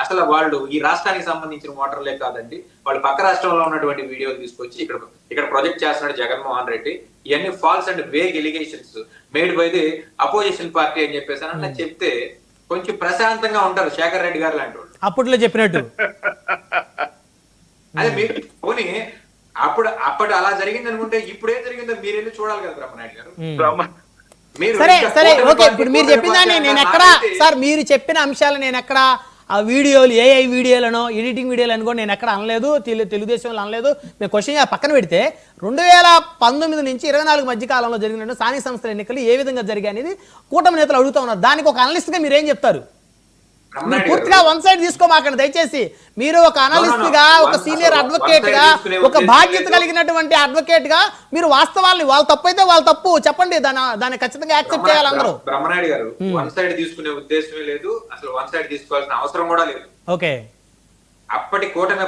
అసలు వాళ్ళు ఈ రాష్ట్రానికి సంబంధించిన ఓటర్లే కాదండి, వాళ్ళు పక్క రాష్ట్రంలో ఉన్నటువంటి వీడియోలు తీసుకొచ్చి ఇక్కడ ప్రొజెక్ట్ చేస్తున్నాడు జగన్మోహన్ రెడ్డి. ఇవన్నీ false and vague allegations made by the opposition party అని చెప్పేసి అన్న చెప్తే కొంచెం ప్రశాంతంగా ఉంటారు శేఖర్ రెడ్డి గారు లాంటి వాళ్ళు. అప్పట్లో చెప్పినట్టు అదే మీరు పోనీ అప్పుడు అలా జరిగింది అనుకుంటే ఇప్పుడు ఏం జరిగిందో మీరు వెళ్ళి చూడాలి కదా బ్రహ్మనాయుడు గారు. సరే సరే ఓకే, ఇప్పుడు మీరు చెప్పిన దాన్ని నేను ఎక్కడ సార్ మీరు చెప్పిన అంశాలు నేను ఎక్కడ ఆ వీడియోలు ఏఐ వీడియోలను ఎడిటింగ్ వీడియోలను కూడా నేను ఎక్కడ అనలేదు, తెలుగుదేశంలో అనలేదు. మేము క్వశ్చన్ పక్కన పెడితే 2019 నుంచి 24 మధ్య కాలంలో జరిగిన స్థానిక సంస్థల ఎన్నికలు ఏ విధంగా జరిగాయి అనేది కూటమి నేతలు అడుగుతా ఉన్నారు. దానికి ఒక అనలిస్ట్ గా మీరు ఏం చెప్తారు? మీరు పూర్తిగా వన్ సైడ్ తీసుకోమాకండి దయచేసి. మీరు ఒక అనలిస్ట్ గా, ఒక సీనియర్ అడ్వకేట్ గా, ఒక బాధ్యత కలిగినటువంటి అడ్వకేట్ గా మీరు వాస్తవాల్ని, వాళ్ళ తప్పు అయితే వాళ్ళ తప్పు చెప్పండి, దాన్ని ఖచ్చితంగా యాక్సెప్ట్ చేయాలి అందరూ. బ్రహ్మనాయుడు గారు వన్ సైడ్ తీసుకునే ఉద్దేశమే లేదు, అసలు వన్ సైడ్ తీసుకోవాల్సిన అవసరం కూడా లేదు. ఓకే, అప్పటి కూటమి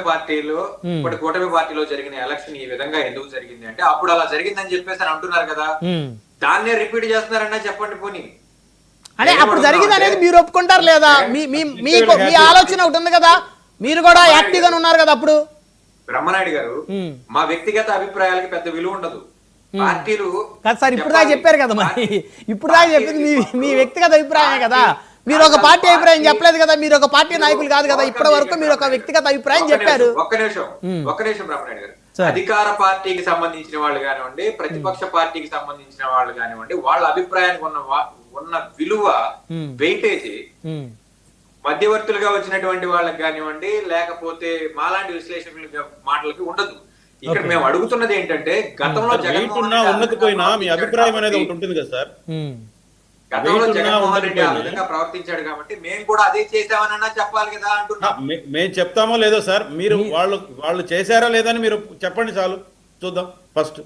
పార్టీలో జరిగిన ఎలక్షన్ ఈ విధంగా ఎందుకు జరిగింది అంటే అప్పుడు అలా జరిగిందని చెప్పేసి అని అంటున్నారు కదా, దాన్నే రిపీట్ చేస్తున్నారన్నా చెప్పండి పోనీ. అంటే అప్పుడు జరిగింది అనేది మీరు ఒప్పుకుంటారు లేదా? మీ ఆలోచన ఒకటి ఉంది కదా, మీరు కూడా యాక్టివ్ గా ఉన్నారు కదా అప్పుడు. బ్రహ్మనాయుడు గారు మా వ్యక్తిగత అభిప్రాయాలకి పెద్ద విలువ ఉండదు. పార్టీలు కదా సార్, ఇప్పుడు దాకా చెప్పారు కదా, మరి ఇప్పుడు దాకా చెప్పింది మీ వ్యక్తిగత అభిప్రాయమే కదా. మీరు ఒక పార్టీ అభిప్రాయం చెప్పలేదు కదా, మీరు ఒక పార్టీ నాయకులు కాదు కదా, ఇప్పటి వరకు మీరు ఒక వ్యక్తిగత అభిప్రాయం చెప్పారు. ఒక్క నిమిషం బ్రహ్మనాయుడు గారు, అధికార పార్టీకి సంబంధించిన వాళ్ళు కానివ్వండి, ప్రతిపక్ష పార్టీకి సంబంధించిన వాళ్ళు కానివ్వండి, వాళ్ళ అభిప్రాయానికి ఉన్న విలువ వెయిటేజ్ మధ్యవర్తులుగా వచ్చినటువంటి వాళ్ళకి కానివ్వండి, లేకపోతే మాలాంటి విశ్లేషకుల మాటలకి ఉండదు. ఇక్కడ మేము అడుగుతున్నది ఏంటంటే గతంలో మీ అభిప్రాయం అనేది ఒకటి ఉంటుంది కదా సార్, గతంలో జగన్మోహన్ రెడ్డి ఆ విధంగా ప్రవర్తించాడు కాబట్టి మేము కూడా అదే చేసామనన్నా చెప్పాలి కదా అంటున్నా. మేము చెప్తామో లేదో సార్, మీరు వాళ్ళు చేశారా లేదని మీరు చెప్పండి చాలు, చూద్దాం ఫస్ట్.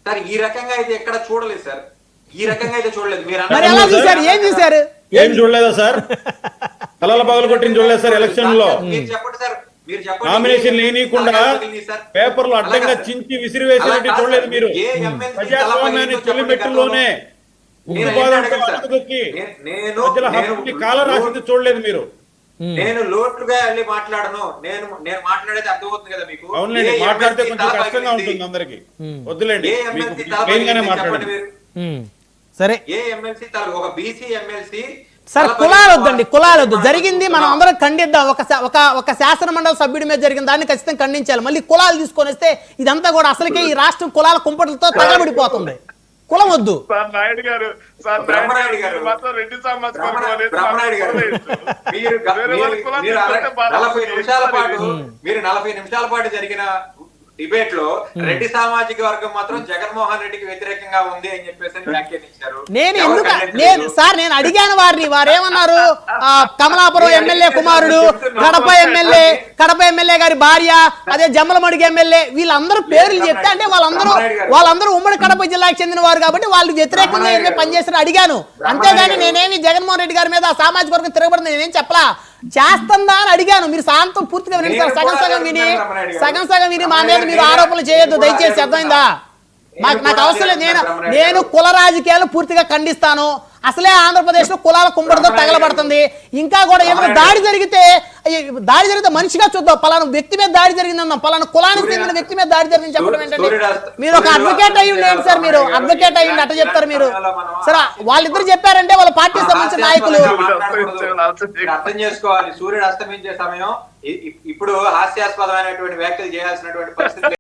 సార్ ఈ రకంగా అయితే ఎక్కడ చూడలేదు సార్, ఈ రకంగా అయితే చూడలేదు. మీరు ఏం చూడలేదా సార్? తలల పగలు కొట్టిన చూడలేదు సార్ ఎలక్షన్ లో. చెప్పండి సార్, మీరు చెప్పండి. నామినేషన్ లేనికుండా పేపర్లు అడ్డంగా చించి విసిరివేసినట్టు చూడలేదు మీరు. ప్రజాస్వామ్యాన్ని తొలిమెట్టులోనే కాలం రాసింది చూడలేదు మీరు. నేను లోటుగా వెళ్ళి మాట్లాడను, నేను మాట్లాడేది అర్థమవుతుంది కదా మీకు. అవునండి, మాట్లాడితే కొంచెం కష్టంగా ఉంటుంది అందరికి. వద్దులేండి, మాట్లాడండి మీరు. సరే, ఏ ఎమ్మెల్సీ ఒక బీసీ ఎమ్మెల్సీ సార్ కులాలు వద్దండి, కులాలు వద్దు. జరిగింది మనం అందరం ఖండిద్దాం. ఒక శాసన మండలి సభ్యుడి మీద జరిగిన దాన్ని ఖచ్చితంగా ఖండించాలి. మళ్ళీ కులాలు తీసుకొని వస్తే ఇదంతా కూడా అసలుకే ఈ రాష్ట్రం కులాల కుంపట్లతో తగలబడిపోతుంది. కులం వద్దు. బ్రహ్మనాయుడు గారు మీరు 40 నిమిషాల పాటు జరిగిన డిబేట్ లో రెడ్డి సామాజిక వర్గం మాత్రం జగన్మోహన్ రెడ్డికి వ్యతిరేకంగా ఉంది అని చెప్పేసి వ్యాఖ్యానించారు. నేను అడిగాను వారిని, వారేమన్నారు? కమలాపురం ఎమ్మెల్యే కుమారుడు, కడప ఎమ్మెల్యే గారి భార్య, అదే జమ్మలమడుగు ఎమ్మెల్యే, వీళ్ళందరూ పేర్లు చెప్తే అంటే వాళ్ళందరూ ఉమ్మడి కడప జిల్లాకు చెందిన వారు కాబట్టి వాళ్ళు వ్యతిరేకంగా ఏమే పనిచేస్తారో అడిగాను. అంతేగాని నేనేమి జగన్మోహన్ రెడ్డి గారి మీద సామాజిక వర్గం తిరగబడింది నేనేం చెప్పలా. చేస్తుందా అని అడిగాను. మీరు శాంతం పూర్తిగా వినండి సార్. సగం సగం విని మా మీద మీరు ఆరోపణలు చేయొద్దు దయచేసి, అర్థమైందా? నాకు అవసరం లేదు. నేను కుల రాజకీయాలు పూర్తిగా ఖండిస్తాను. అసలే ఆంధ్రప్రదేశ్ లో కులాల కుంపటితో తగలబడుతుంది. ఇంకా కూడా ఏమైనా దాడి జరిగితే మనిషిగా చూద్దాం. పలానా వ్యక్తి మీద దాడి జరిగిందన్నాం, పలానా కులానికి చెందిన వ్యక్తి మీద దాడి జరిగింది చెప్పడం ఏంటంటే, మీరు ఒక అడ్వకేట్ అయ్యింది ఏంటి సార్? మీరు అడ్వకేట్ అయ్యింది అట్ట చెప్తారు మీరు? సరే, వాళ్ళిద్దరు చెప్పారంటే వాళ్ళ పార్టీకి సంబంధించిన నాయకులు అర్థం చేసుకోవాలి. సూర్యుడు అస్తమించే సమయం, ఇప్పుడు హాస్యాస్పదమైనటువంటి వ్యాఖ్యలు చేయాల్సినటువంటి పరిస్థితి